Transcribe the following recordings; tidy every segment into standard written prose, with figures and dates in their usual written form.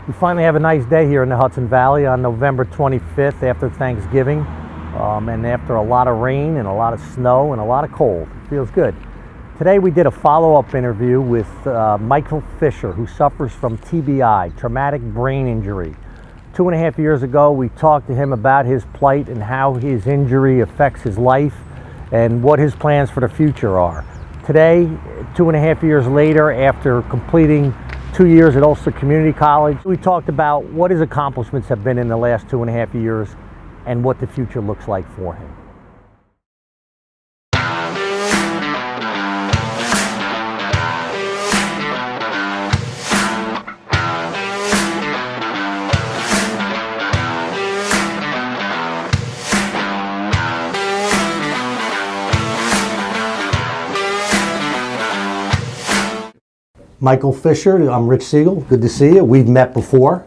We finally have a nice day here in the Hudson Valley on November 25th after Thanksgiving, and after a lot of rain and a lot of snow and a lot of cold. It feels good. Today we did a follow-up interview with Michael Fisher, who suffers from TBI, traumatic brain injury. 2.5 years ago, we talked to him about his plight and how his injury affects his life and what his plans for the future are. Today, 2.5 years later, after completing 2 years at Ulster Community College, we talked about what his accomplishments have been in the last 2.5 years and what the future looks like for him. Michael Fisher, I'm Rich Siegel. Good to see you. We've met before.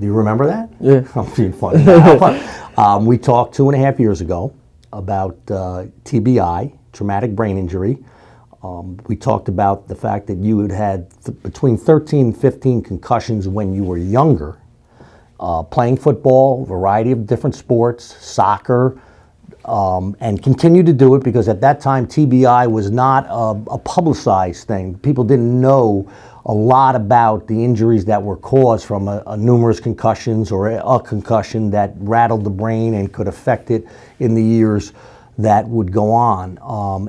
Do you remember that? Yeah. I'm being funny. We talked 2.5 years ago about TBI, traumatic brain injury. We talked about the fact that you had had between 13 and 15 concussions when you were younger, playing football, a variety of different sports, soccer, and continued to do it because at that time TBI was not a publicized thing. People didn't know a lot about the injuries that were caused from a numerous concussions or a concussion that rattled the brain and could affect it in the years that would go on.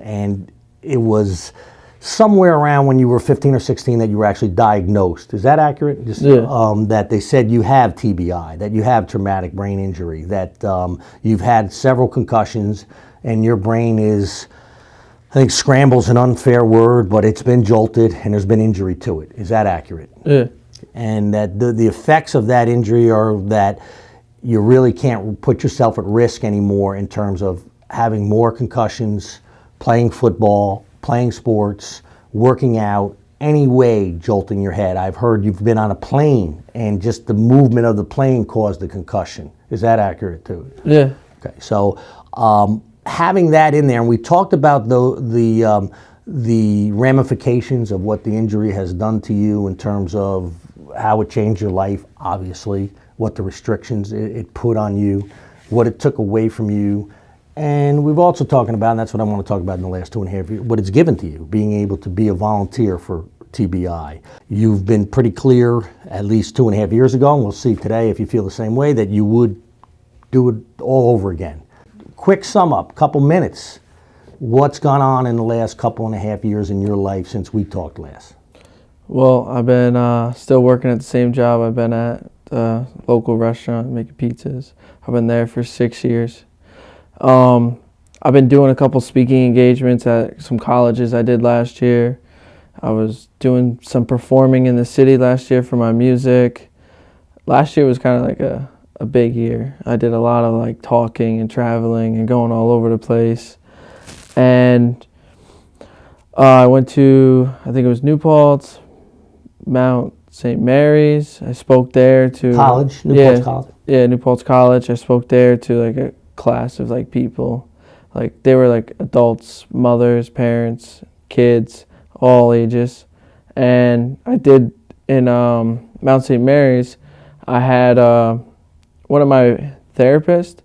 And it was somewhere around when you were 15 or 16 that you were actually diagnosed. Is that accurate? That they said you have TBI, that you have traumatic brain injury, that you've had several concussions and your brain is, I think scramble's an unfair word, but it's been jolted and there's been injury to it. Is that accurate? Yeah. And that the effects of that injury are that you really can't put yourself at risk anymore in terms of having more concussions, playing football, playing sports, working out, any way jolting your head. I've heard you've been on a plane and just the movement of the plane caused the concussion. Is that accurate too? Yeah. Okay, so having that in there, and we talked about the ramifications of what the injury has done to you in terms of how it changed your life, obviously, what the restrictions it put on you, what it took away from you. And we've also talking about, and that's what I want to talk about in the last 2.5 years, what it's given to you, being able to be a volunteer for TBI. You've been pretty clear at least 2.5 years ago, and we'll see today if you feel the same way, that you would do it all over again. Quick sum up, couple minutes. What's gone on in the last 2.5 years in your life since we talked last? Well, I've been still working at the same job I've been at, the local restaurant making pizzas. I've been there for 6 years. I've been doing a couple speaking engagements at some colleges I did last year. I was doing some performing in the city last year for my music. Last year was kind of like a big year. I did a lot of like talking and traveling and going all over the place. And I went to, I think it was New Paltz, Mount St. Mary's. I spoke there to college, New Paltz College. Yeah, New Paltz College. I spoke there to like a class of like people, like they were like adults, mothers, parents, kids, all ages. And I did in Mount St. Mary's, I had one of my therapists,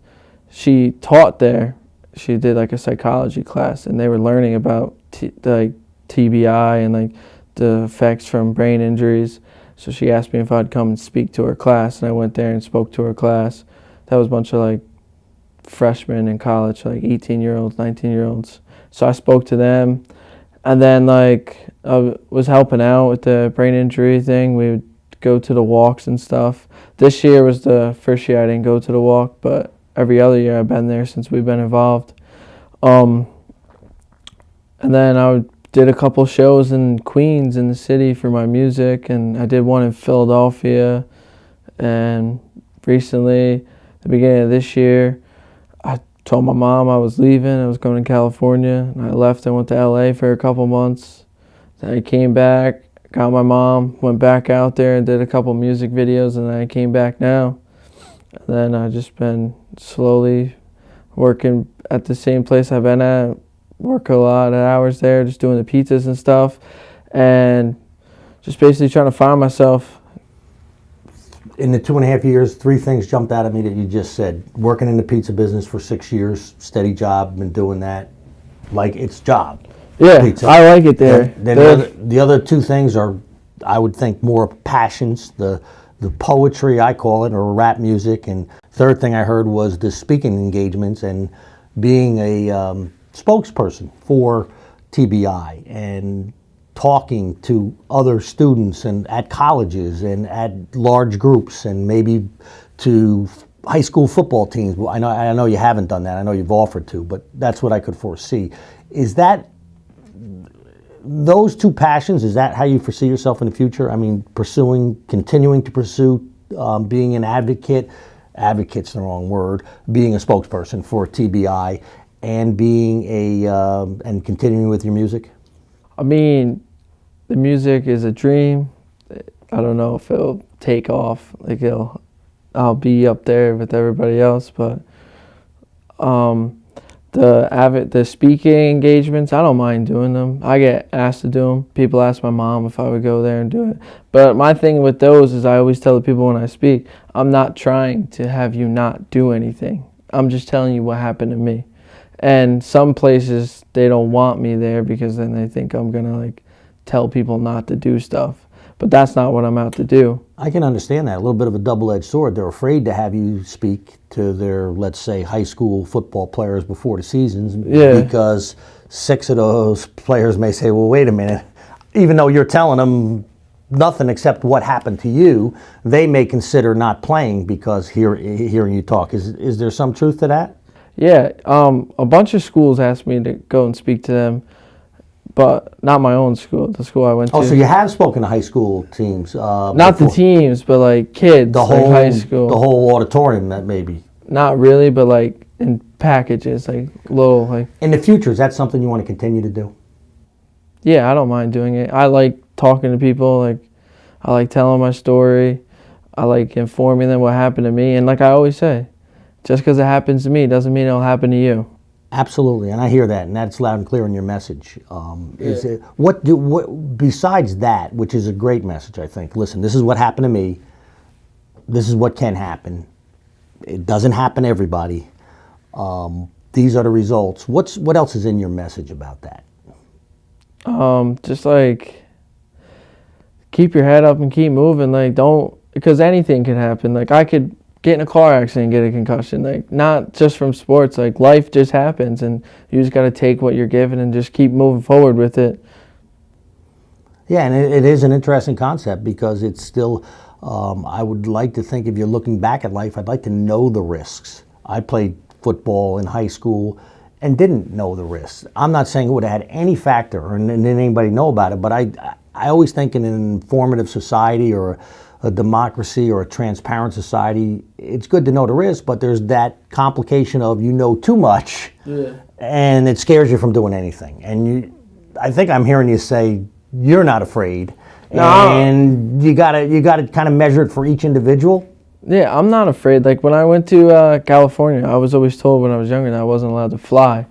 she taught there. She did like a psychology class and they were learning about like TBI and like the effects from brain injuries. So she asked me if I'd come and speak to her class, and I went there and spoke to her class. That was a bunch of like freshmen in college, like 18-year-olds, 19-year-olds. So I spoke to them, and then like I was helping out with the brain injury thing. We would go to the walks and stuff. This year was the first year I didn't go to the walk, but every other year I've been there since we've been involved. And then I did a couple shows in Queens in the city for my music, and I did one in Philadelphia. And recently, the beginning of this year, I told my mom I was leaving. I was going to California, and I left and went to LA for a couple months. Then I came back, got my mom, went back out there and did a couple music videos, and then I came back now. And then I've just been slowly working at the same place I've been at, work a lot of hours there, just doing the pizzas and stuff, and just basically trying to find myself, In the 2.5 years, 3 things jumped out at me that you just said. Working in the pizza business for 6 years, steady job, been doing that like it's job. Yeah, Pizza. I like it there. Then the other 2 things are, I would think, more passions. The poetry, I call it, or rap music. And third thing I heard was the speaking engagements and being a spokesperson for TBI and talking to other students and at colleges and at large groups and maybe to high school football teams. I know you haven't done that. I know you've offered to, but that's what I could foresee. Is that those 2 passions? Is that how you foresee yourself in the future? I mean, continuing to pursue being an advocate. Advocate's the wrong word. Being a spokesperson for TBI and being and continuing with your music. I mean, the music is a dream. I don't know if it'll take off. Like I'll be up there with everybody else, but the speaking engagements, I don't mind doing them. I get asked to do them. People ask my mom if I would go there and do it. But my thing with those is I always tell the people when I speak, I'm not trying to have you not do anything. I'm just telling you what happened to me. And some places, they don't want me there because then they think I'm going to like tell people not to do stuff. But that's not what I'm out to do. I can understand that. A little bit of a double-edged sword. They're afraid to have you speak to their, let's say, high school football players before the seasons because 6 of those players may say, well, wait a minute. Even though you're telling them nothing except what happened to you, they may consider not playing because hearing you talk. Is there some truth to that? Yeah, a bunch of schools asked me to go and speak to them, but not my own school, the school I went to. Oh, so you have spoken to high school teams? Not before. the teams, but like kids, the whole like high school. The whole auditorium, that maybe. Not really, but like in packages, like little like. In the future, is that something you want to continue to do? Yeah, I don't mind doing it. I like talking to people. Like, I like telling my story. I like informing them what happened to me. And like I always say, just because it happens to me doesn't mean it'll happen to you. Absolutely, and I hear that, and that's loud and clear in your message. What besides that, which is a great message, I think. Listen, this is what happened to me. This is what can happen. It doesn't happen to everybody. These are the results. What else is in your message about that? Just like keep your head up and keep moving. Like because anything could happen. Like I could get in a car accident and get a concussion. Like not just from sports. Like life just happens, and you just got to take what you're given and just keep moving forward with it. Yeah, and it is an interesting concept because it's still. I would like to think if you're looking back at life, I'd like to know the risks. I played football in high school and didn't know the risks. I'm not saying it would have had any factor and didn't anybody know about it, but I always think in an informative society or a democracy or a transparent society, it's good to know the risks, but there's that complication of you know too much and it scares you from doing anything. And I think I'm hearing you say you're not afraid. No. And you gotta kind of measure it for each individual. Yeah, I'm not afraid. Like when I went to California, I was always told when I was younger that I wasn't allowed to fly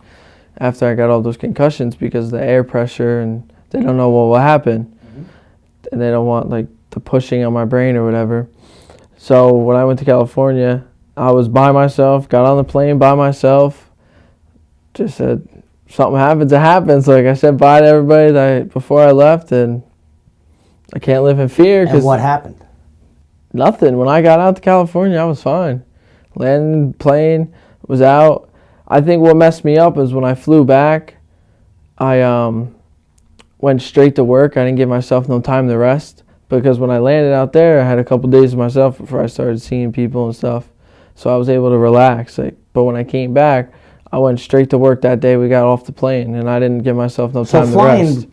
after I got all those concussions because of the air pressure and they don't know what will happen. Mm-hmm. And they don't want like the pushing on my brain or whatever. So when I went to California, I was by myself, got on the plane by myself, just said, something happens, it happens. Like I said bye to everybody before I left, and I can't live in fear. And what happened? Nothing. When I got out to California, I was fine. Landed, plane, was out. I think what messed me up is when I flew back, I went straight to work. I didn't give myself no time to rest because when I landed out there, I had a couple days to myself before I started seeing people and stuff. So I was able to relax. But when I came back, I went straight to work that day. We got off the plane, and I didn't give myself no time to rest. So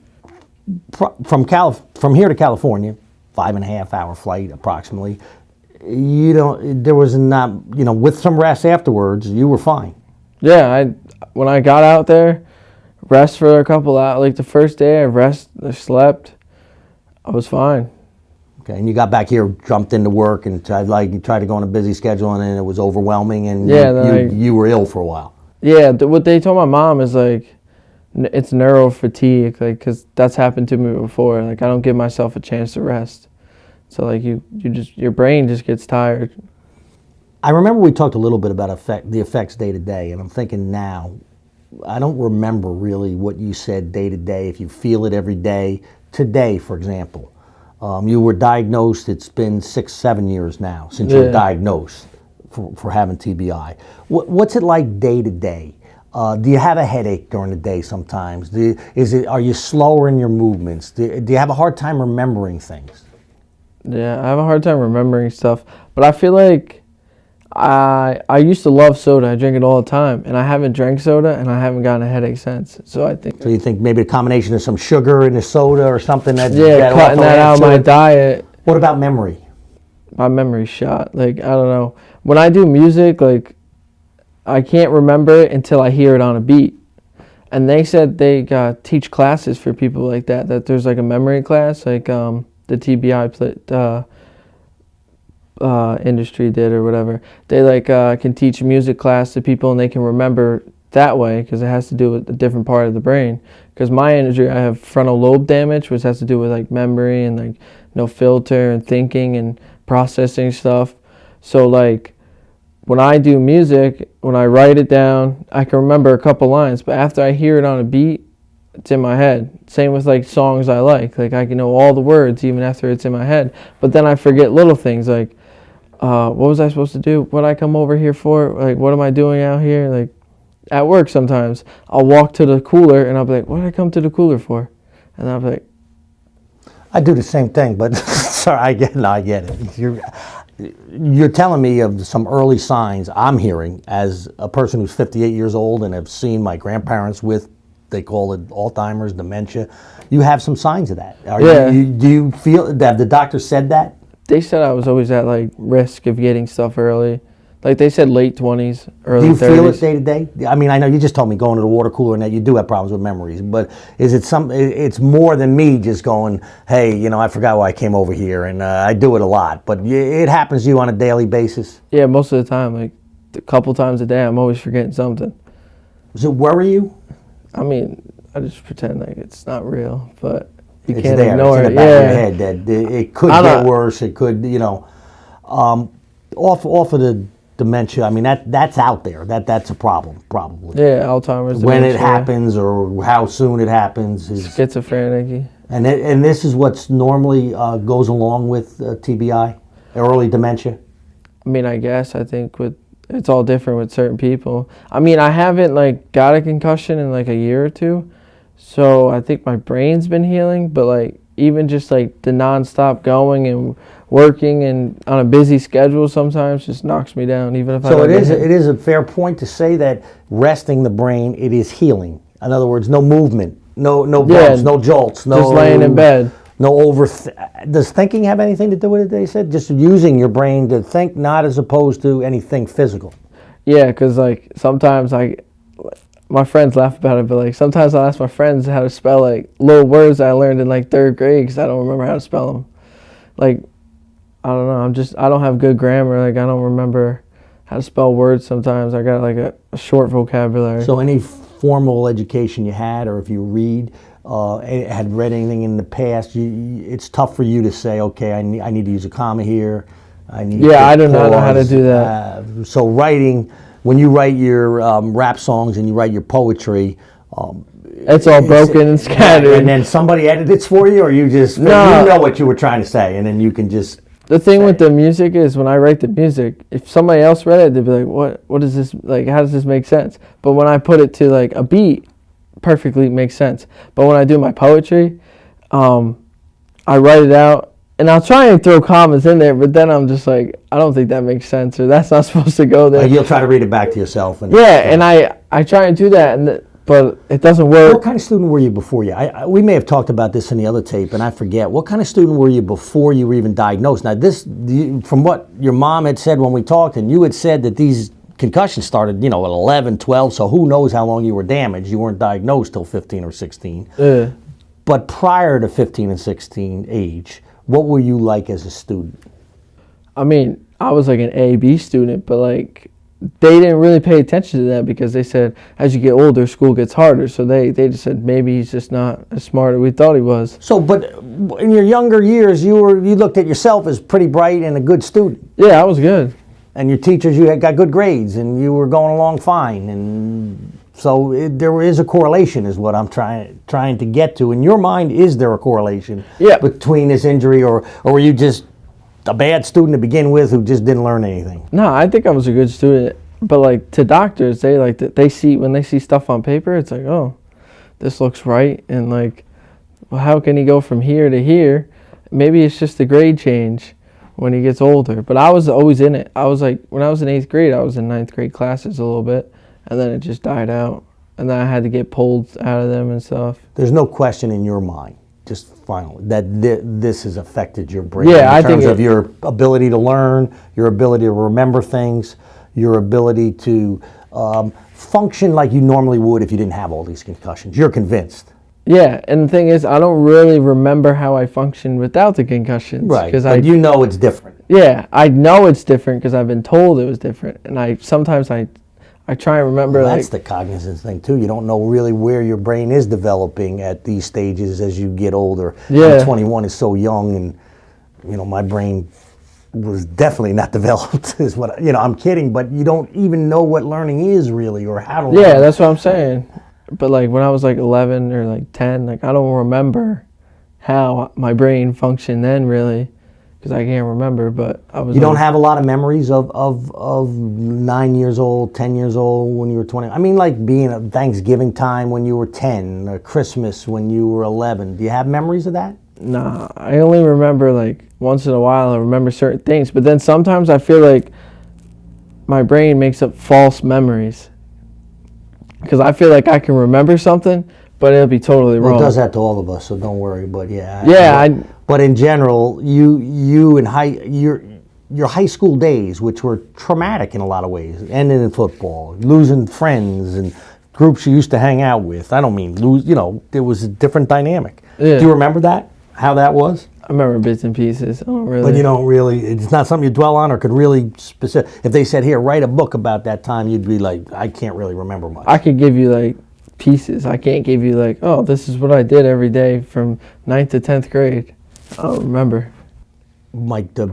flying from here to California, 5.5 hour flight approximately. There was not, with some rest afterwards, you were fine. Yeah, when I got out there, rest for a couple hours. Like the first day, I slept. I was fine. Okay, and you got back here, jumped into work, and you tried to go on a busy schedule, and then it was overwhelming, and you were ill for a while. Yeah, what they told my mom is like, it's neuro fatigue, like, because that's happened to me before. Like, I don't give myself a chance to rest. So like you just your brain just gets tired. I remember we talked a little bit about the effects day to day, and I'm thinking now, I don't remember really what you said day to day, if you feel it every day. Today, for example, you were diagnosed, it's been 6-7 years now since you were diagnosed for having TBI. What's it like day to day? Do you have a headache during the day sometimes? Are you slower in your movements? Do you have a hard time remembering things? Yeah, I have a hard time remembering stuff, but I feel like I used to love soda. I drink it all the time, and I haven't drank soda, and I haven't gotten a headache since. So I think. So you think maybe a combination of some sugar in the soda or something that cutting that out of my diet. What about memory? My memory's shot. Like I don't know. When I do music, like I can't remember it until I hear it on a beat. And they said they teach classes for people like that. That there's like a memory class, like the TBI industry did or whatever. They like can teach music class to people and they can remember that way because it has to do with a different part of the brain. Because my injury, I have frontal lobe damage, which has to do with like memory and like no filter and thinking and processing stuff. So like when I do music, when I write it down, I can remember a couple lines, but after I hear it on a beat, it's in my head. Same with like songs I like I can know all the words even after it's in my head, but then I forget little things like what was I supposed to do? What did I come over here for? Like, what am I doing out here? Like, at work sometimes, I'll walk to the cooler and I'll be like, what did I come to the cooler for? And I'll be like... I do the same thing, but sorry, I get it. You're telling me of some early signs I'm hearing as a person who's 58 years old and have seen my grandparents with, they call it Alzheimer's, dementia. You have some signs of that. Do you feel, have the doctor said that? They said I was always at like risk of getting stuff early. Like they said late 20s, early 30s. Do you feel it day to day? I mean, I know you just told me going to the water cooler and that you do have problems with memories, but is it it's more than me just going, hey, I forgot why I came over here, and I do it a lot, but it happens to you on a daily basis? Yeah, most of the time, like a couple times a day, I'm always forgetting something. Does it worry you? I mean, I just pretend like it's not real, but you it's can't there. ignore it's in it. the back of your head that it could get worse. It could, off of the dementia. I mean, that's out there. That's a problem, probably. Yeah, Alzheimer's. When it happens or how soon it happens is schizophrenic. And this is what's normally goes along with TBI, early dementia. I mean, I guess I think it's all different with certain people. I mean, I haven't like got a concussion in like a year or two, so I think my brain's been healing. But like even just like the nonstop going and working and on a busy schedule sometimes just knocks me down. Even if it is a fair point to say that resting the brain, it is healing. In other words, no movement, no bumps, no jolts, just laying in bed. No does thinking have anything to do with it? They said just using your brain to think, not as opposed to anything physical. Yeah, because like sometimes my friends laugh about it, but like sometimes I'll ask my friends how to spell like little words I learned in like 3rd grade because I don't remember how to spell them. Like I don't know, I don't have good grammar. Like I don't remember how to spell words sometimes. I got like a short vocabulary. So any formal education you had, or if you had read anything in the past, it's tough for you to say, okay, I need to use a comma here. I do not know how to do that. So writing, when you write your rap songs and you write your poetry, it's all broken and scattered. And then somebody edits for you, or you just you know what you were trying to say, and then you can just. The thing with the music is when I write the music, if somebody else read it, they'd be like, what is this, like, how does this make sense? But when I put it to like a beat, perfectly makes sense. But when I do my poetry, I write it out and I'll try and throw commas in there, but then I'm just like, I don't think that makes sense, or that's not supposed to go there. You'll try to read it back to yourself. And I try and do that, but it doesn't work. What kind of student were you before you? We may have talked about this in the other tape, and I forget. What kind of student were you before you were even diagnosed? Now, from what your mom had said when we talked, and you had said that these concussions started, at 11, 12, so who knows how long you were damaged. You weren't diagnosed till 15 or 16. But prior to 15 and 16 age, what were you like as a student? I mean, I was like an A, B student, but like they didn't really pay attention to that because they said as you get older, school gets harder. So they just said maybe he's just not as smart as we thought he was. So, but in your younger years, you looked at yourself as pretty bright and a good student. Yeah, I was good. And your teachers, you had got good grades, and you were going along fine. And so there is a correlation, is what I'm trying to get to. In your mind, is there a correlation between this injury, or were you just a bad student to begin with who just didn't learn anything? No, I think I was a good student. But like to doctors, they like they see when they see stuff on paper, it's like, oh, this looks right, and like, well, how can he go from here to here? Maybe it's just a grade change when he gets older. But I was always in it. I was like, when I was in 8th grade, I was in 9th grade classes a little bit, and then it just died out. And then I had to get pulled out of them and stuff. There's no question in your mind, just finally, that this has affected your brain in terms of your ability to learn, your ability to remember things, your ability to function like you normally would if you didn't have all these concussions. You're convinced. Yeah, and the thing is, I don't really remember how I functioned without the concussions. Right, but you know it's different. Yeah, I know it's different because I've been told it was different. And sometimes I try and remember. Well, that's the cognizance thing, too. You don't know really where your brain is developing at these stages as you get older. Yeah. 21 is so young, and, my brain was definitely not developed, is what, I'm kidding, but you don't even know what learning is really, or how to learn. Yeah, that's what I'm saying. But like when I was like 11 or like 10, like I don't remember how my brain functioned then really, because I can't remember. But I was. You don't have a lot of memories of 9 years old, 10 years old when you were 20. I mean, like being at Thanksgiving time when you were 10, or Christmas when you were 11. Do you have memories of that? Nah, I only remember like once in a while. I remember certain things, but then sometimes I feel like my brain makes up false memories. Because I feel like I can remember something, but it'll be totally wrong. Well, it does that to all of us, so don't worry. But but in general, you in your high school days, which were traumatic in a lot of ways, ending in football, losing friends and groups you used to hang out with. I don't mean lose. There was a different dynamic. Yeah. Do you remember that? How that was? I remember bits and pieces. I don't really. But you don't really. It's not something you dwell on, or could really specific. If they said, "Here, write a book about that time," you'd be like, "I can't really remember much." I could give you like pieces. I can't give you like, oh, this is what I did every day from 9th to 10th grade. I don't remember. Mike, the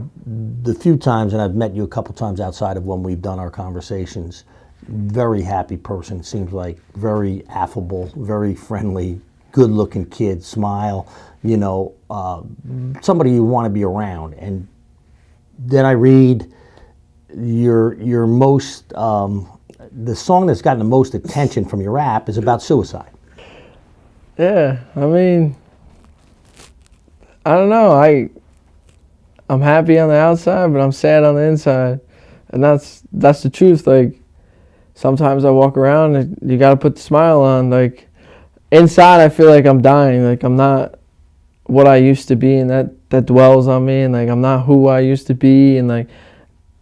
few times, and I've met you a couple times outside of when we've done our conversations, very happy person. Seems like very affable, very friendly, good-looking kid. Smile. Somebody you want to be around. And then I read your most, the song that's gotten the most attention from your rap is about suicide. Yeah, I mean, I don't know. I'm happy on the outside, but I'm sad on the inside, and that's the truth. Like sometimes I walk around and you got to put the smile on. Like inside, I feel like I'm dying. Like I'm not what I used to be, and that dwells on me, and like I'm not who I used to be, and like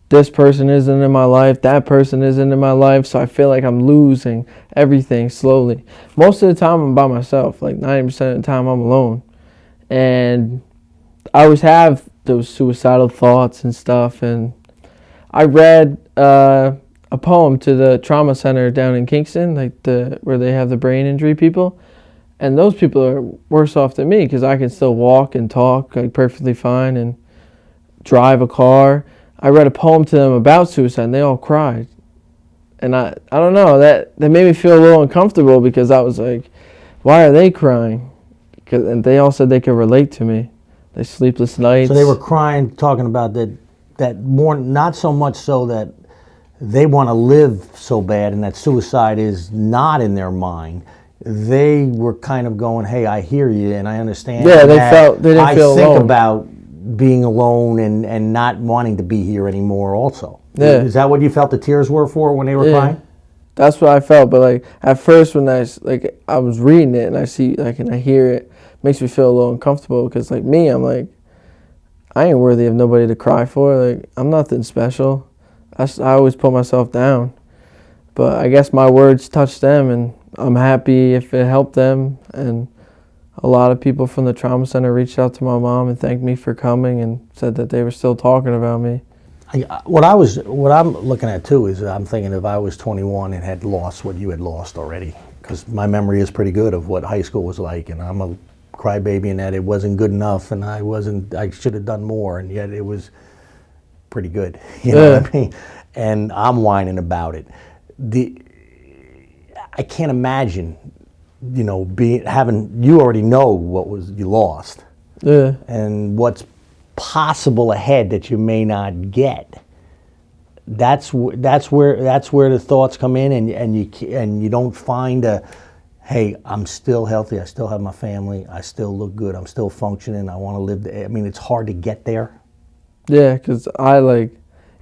this person isn't in my life, that person isn't in my life, so I feel like I'm losing everything slowly. Most of the time I'm by myself, like 90% of the time I'm alone, and I always have those suicidal thoughts and stuff. And I read a poem to the trauma center down in Kingston, like where they have the brain injury people. And those people are worse off than me because I can still walk and talk like perfectly fine and drive a car. I read a poem to them about suicide and they all cried. And I don't know, that made me feel a little uncomfortable because I was like, why are they crying? And they all said they could relate to me. They sleepless nights. So they were crying, talking about that more, not so much so that they want to live so bad and that suicide is not in their mind. They were kind of going, hey, I hear you and I understand. Yeah, they didn't feel alone. I think about being alone and not wanting to be here anymore also. Yeah. Is that what you felt the tears were for when they were crying? That's what I felt. But like at first when I was reading it and I see and I hear it, makes me feel a little uncomfortable because like me, I'm like, I ain't worthy of nobody to cry for. Like I'm nothing special. I always put myself down. But I guess my words touched them and I'm happy if it helped them. And a lot of people from the trauma center reached out to my mom and thanked me for coming and said that they were still talking about me. What I'm looking at too is I'm thinking if I was 21 and had lost what you had lost already, because my memory is pretty good of what high school was like, and I'm a crybaby in that it wasn't good enough, and I should have done more, and yet it was pretty good. You know what I mean? And I'm whining about it. I can't imagine, you already know what was you lost, and what's possible ahead that you may not get. That's where the thoughts come in, and you don't find hey, I'm still healthy, I still have my family, I still look good, I'm still functioning, I want to live. I mean, it's hard to get there. Yeah, because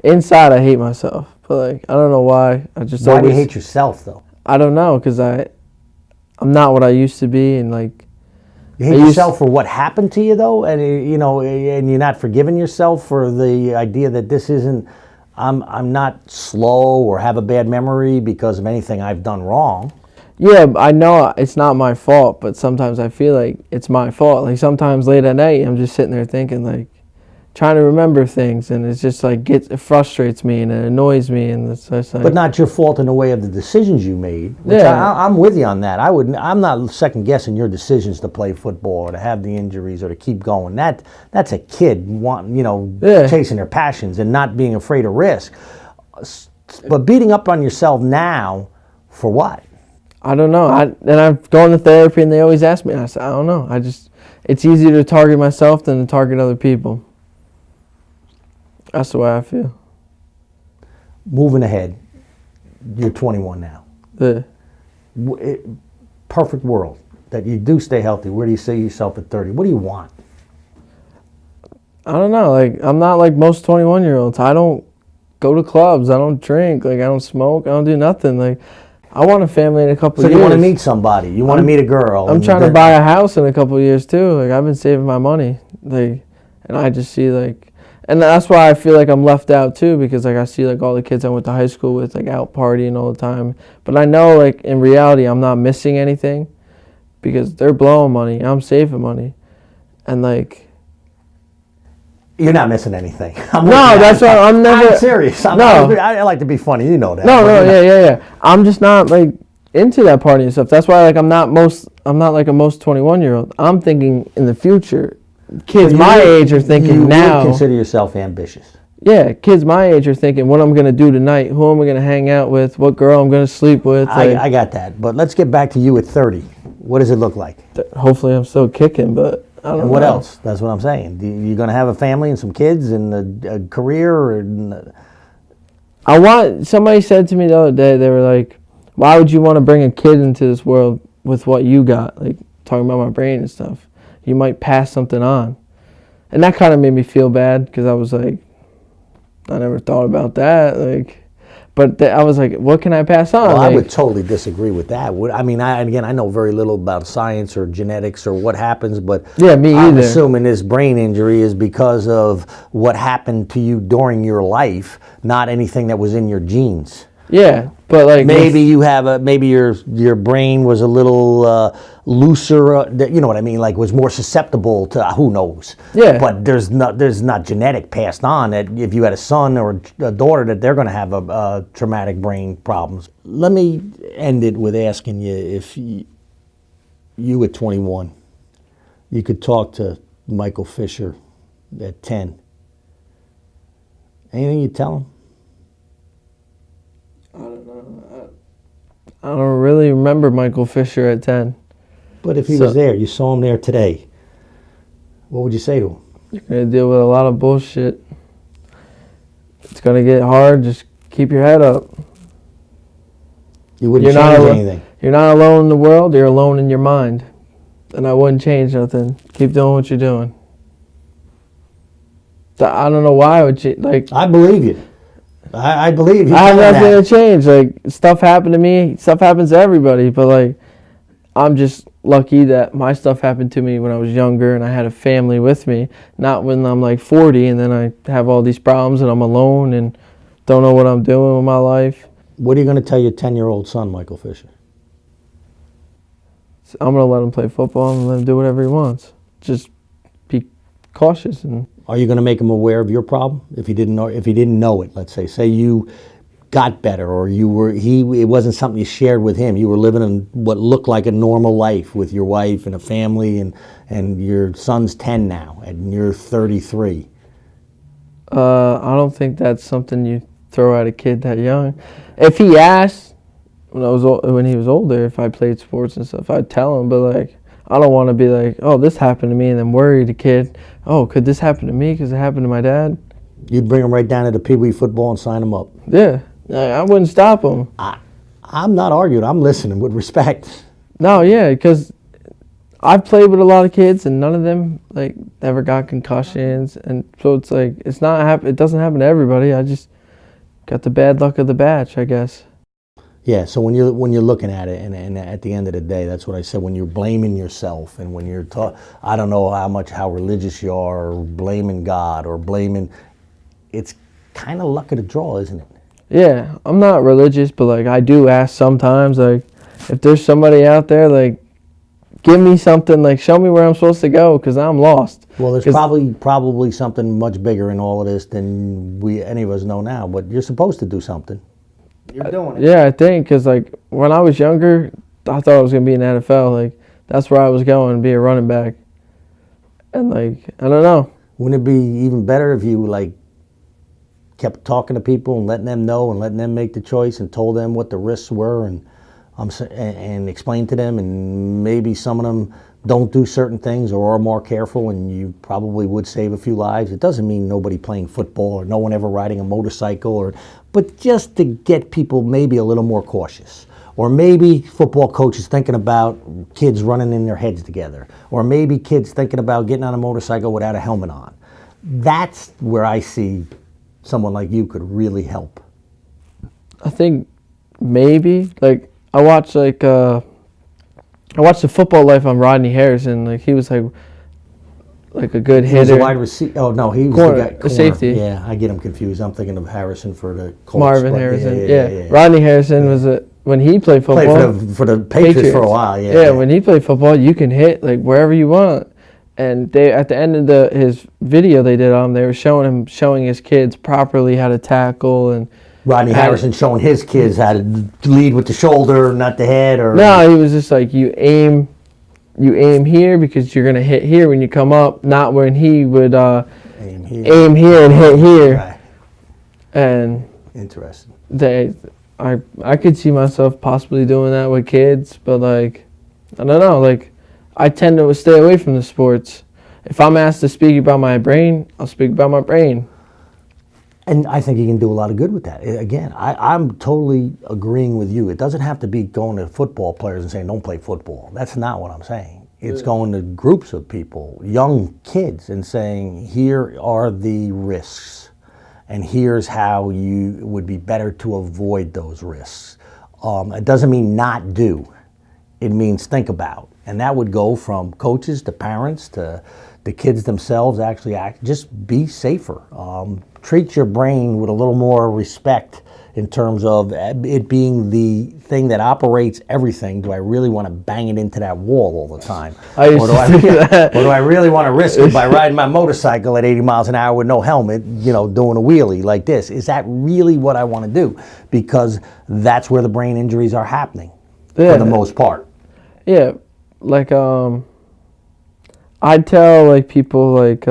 inside I hate myself, but I don't know why. Why do you hate yourself though? I don't know, because I'm not what I used to be, and you hate yourself for what happened to you though, and and you're not forgiving yourself for the idea that this isn't. I'm not slow or have a bad memory because of anything I've done wrong. Yeah, I know it's not my fault, but sometimes I feel like it's my fault. Sometimes late at night, I'm just sitting there thinking, trying to remember things, and it's just it frustrates me and it annoys me, and it's just But not your fault in the way of the decisions you made. Yeah, I'm with you on that. I'm not second guessing your decisions to play football or to have the injuries or to keep going. That's a kid chasing their passions and not being afraid of risk. But beating up on yourself now, for what? I don't know. I've gone to therapy, and they always ask me. And I said, I don't know. It's easier to target myself than to target other people. That's the way I feel. Moving ahead, you're 21 now. Yeah. Perfect world that you do stay healthy. Where do you see yourself at 30? What do you want? I don't know. I'm not like most 21-year-olds. I don't go to clubs. I don't drink. I don't smoke. I don't do nothing. I want a family in a couple of years. So you want to meet somebody. You want to meet a girl. I'm trying to buy a house in a couple of years too. I've been saving my money. And I just see and that's why I feel like I'm left out too, because I see all the kids I went to high school with out partying all the time. But I know in reality I'm not missing anything, because they're blowing money. I'm saving money. And you're not missing anything. That's why I'm never. I'm serious. I like to be funny. You know that. Yeah. I'm just not into that partying stuff. That's why I'm not like a most 21-year-old. I'm thinking in the future. Kids my age are thinking now. You consider yourself ambitious. Yeah, kids my age are thinking, what I'm going to do tonight, who am I going to hang out with, what girl I'm going to sleep with. I got that. But let's get back to you at 30. What does it look like? Hopefully I'm still kicking, but I don't know. And what else? That's what I'm saying. You going to have a family and some kids and a career? Somebody said to me the other day, they were like, why would you want to bring a kid into this world with what you got? Talking about my brain and stuff. You might pass something on. And that kind of made me feel bad, because I was I never thought about that. But I was like, what can I pass on? Well, I would totally disagree with that. I know very little about science or genetics or what happens, but yeah, me I'm either. assuming this brain injury is because of what happened to you during your life, not anything that was in your genes. Yeah, but maybe maybe your brain was a little looser. You know what I mean? Was more susceptible to who knows. Yeah. But there's not genetic passed on that if you had a son or a daughter that they're going to have a traumatic brain problems. Let me end it with asking you if you at 21, you could talk to Michael Fisher at 10. Anything you'd tell him? I don't really remember Michael Fisher at 10. But if he was there, you saw him there today, what would you say to him? You're going to deal with a lot of bullshit. It's going to get hard. Just keep your head up. You wouldn't change anything. You're not alone in the world. You're alone in your mind. And I wouldn't change nothing. Keep doing what you're doing. I don't know why would you, I believe you. I believe you. I have nothing to change. Stuff happened to me. Stuff happens to everybody. But I'm just lucky that my stuff happened to me when I was younger and I had a family with me. Not when I'm 40 and then I have all these problems and I'm alone and don't know what I'm doing with my life. What are you going to tell your 10-year-old son, Michael Fisher? I'm going to let him play football and let him do whatever he wants. Just be cautious. And Are you going to make him aware of your problem if he didn't know it? Let's say you got better, or it wasn't something you shared with him. You were living in what looked like a normal life with your wife and a family, and your son's 10 now, and you're 33. I don't think that's something you throw at a kid that young. If he asked when he was older if I played sports and stuff, I'd tell him. But like, I don't want to be like, oh, this happened to me, and then worry the kid. Oh, could this happen to me because it happened to my dad? You'd bring him right down to the Pee Wee football and sign him up. Yeah, I wouldn't stop him. I'm not arguing. I'm listening with respect. No, yeah, because I've played with a lot of kids, and none of them like ever got concussions, and so it's like it doesn't happen to everybody. I just got the bad luck of the batch, I guess. Yeah. So when you're looking at it, and at the end of the day, that's what I said. When you're blaming yourself, and when you're I don't know how religious you are, or blaming God, or blaming, it's kind of luck of the draw, isn't it? Yeah, I'm not religious, but like I do ask sometimes, like if there's somebody out there, like give me something, like show me where I'm supposed to go, because I'm lost. Well, there's probably something much bigger in all of this than any of us know now. But you're supposed to do something. You're doing it. Yeah, I think, because like when I was younger, I thought I was gonna be in the NFL. Like that's where I was going, be a running back. And like I don't know. Wouldn't it be even better if you like kept talking to people and letting them know and letting them make the choice and told them what the risks were and explained to them, and maybe some of them don't do certain things or are more careful, and you probably would save a few lives. It doesn't mean nobody playing football or no one ever riding a motorcycle, but just to get people maybe a little more cautious. Or maybe football coaches thinking about kids running in their heads together. Or maybe kids thinking about getting on a motorcycle without a helmet on. That's where I see someone like you could really help. I think maybe like I watched the Football Life on Rodney Harrison. Like he was like a good hitter. He was a wide receiver. Oh no, he was the guy, safety. Yeah, I get him confused. I'm thinking of Harrison for the Colts. Marvin Harrison. Yeah. Rodney Harrison was when he played football. Played for the Patriots for a while. Yeah, when he played football, you can hit like wherever you want. And they at the end of his video they did on him, they were showing his kids properly how to tackle, and Rodney Harrison showing his kids how to lead with the shoulder, not the head. Or no, he was just like you aim here because you're gonna hit here when you come up, not when he would aim here and hit here. Right. And interesting. I could see myself possibly doing that with kids, but like I don't know, like I tend to stay away from the sports. If I'm asked to speak about my brain, I'll speak about my brain. And I think you can do a lot of good with that. Again, I'm totally agreeing with you. It doesn't have to be going to football players and saying, don't play football. That's not what I'm saying. It's going to groups of people, young kids, and saying, here are the risks, and here's how you would be better to avoid those risks. It doesn't mean not do. It means think about. And that would go from coaches to parents to the kids themselves. Actually, just be safer. Treat your brain with a little more respect in terms of it being the thing that operates everything. Do I really want to bang it into that wall all the time? Or do I really want to risk it by riding my motorcycle at 80 miles an hour with no helmet, doing a wheelie like this? Is that really what I want to do? Because that's where the brain injuries are happening for the most part. Yeah, like I'd tell like people like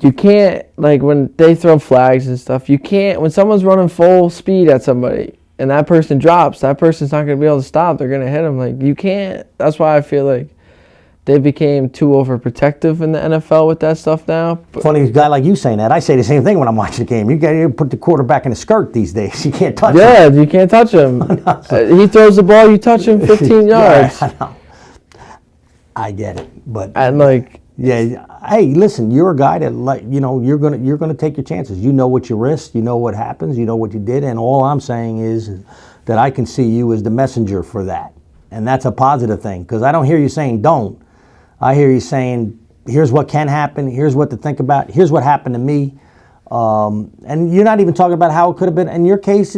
you can't, like when they throw flags and stuff, you can't, when someone's running full speed at somebody and that person drops, that person's not going to be able to stop. They're going to hit them. Like you can't. That's why I feel like they became too overprotective in the NFL with that stuff now. But funny guy like you saying that. I say the same thing when I'm watching the game. You got to put the quarterback in a skirt these days. You can't touch him. Yeah, you can't touch him. He throws the ball, you touch him 15 yards. Yeah, I know. I get it, but and like yeah, hey, listen, you're a guy that you're gonna take your chances. You know what you risk. You know what happens. You know what you did, and all I'm saying is that I can see you as the messenger for that, and that's a positive thing because I don't hear you saying don't. I hear you saying, here's what can happen, here's what to think about, here's what happened to me. And you're not even talking about how it could have been. In your case,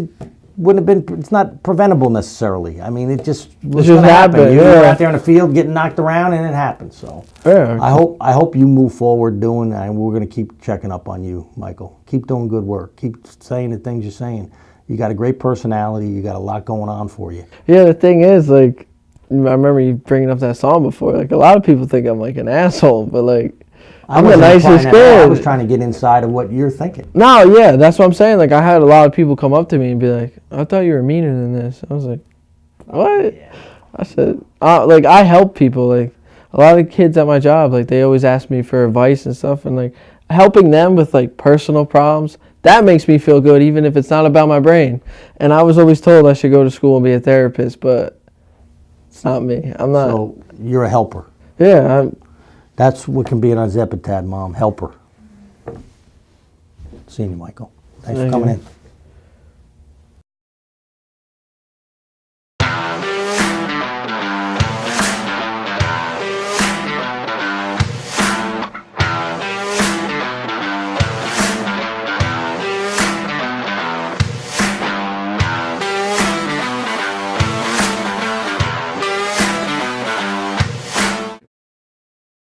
wouldn't have been. It's not preventable necessarily. I mean, it just was just gonna happen. happened, You were yeah. out there on the field getting knocked around, and it happened. So Yeah. I hope you move forward doing, and we're gonna keep checking up on you, Michael. Keep doing good work. Keep saying the things you're saying. You got a great personality. You got a lot going on for you. Yeah, the thing is, like, I remember you bringing up that song before. Like, a lot of people think I'm like an asshole, but like, I'm the nicest I was kid. trying to get inside of what you're thinking. No, yeah, that's what I'm saying. Like, I had a lot of people come up to me and be like, "I thought you were meaner than this." I was like, "What?" I said, "Like, I help people. Like, a lot of kids at my job, like, they always ask me for advice and stuff, and like, helping them with like personal problems." That makes me feel good, even if it's not about my brain. And I was always told I should go to school and be a therapist, but it's not me. I'm not. So you're a helper. Yeah, That's what can be on his epitaph, Mom. Helper. Seeing you, Michael. Thanks for Thank coming you. in.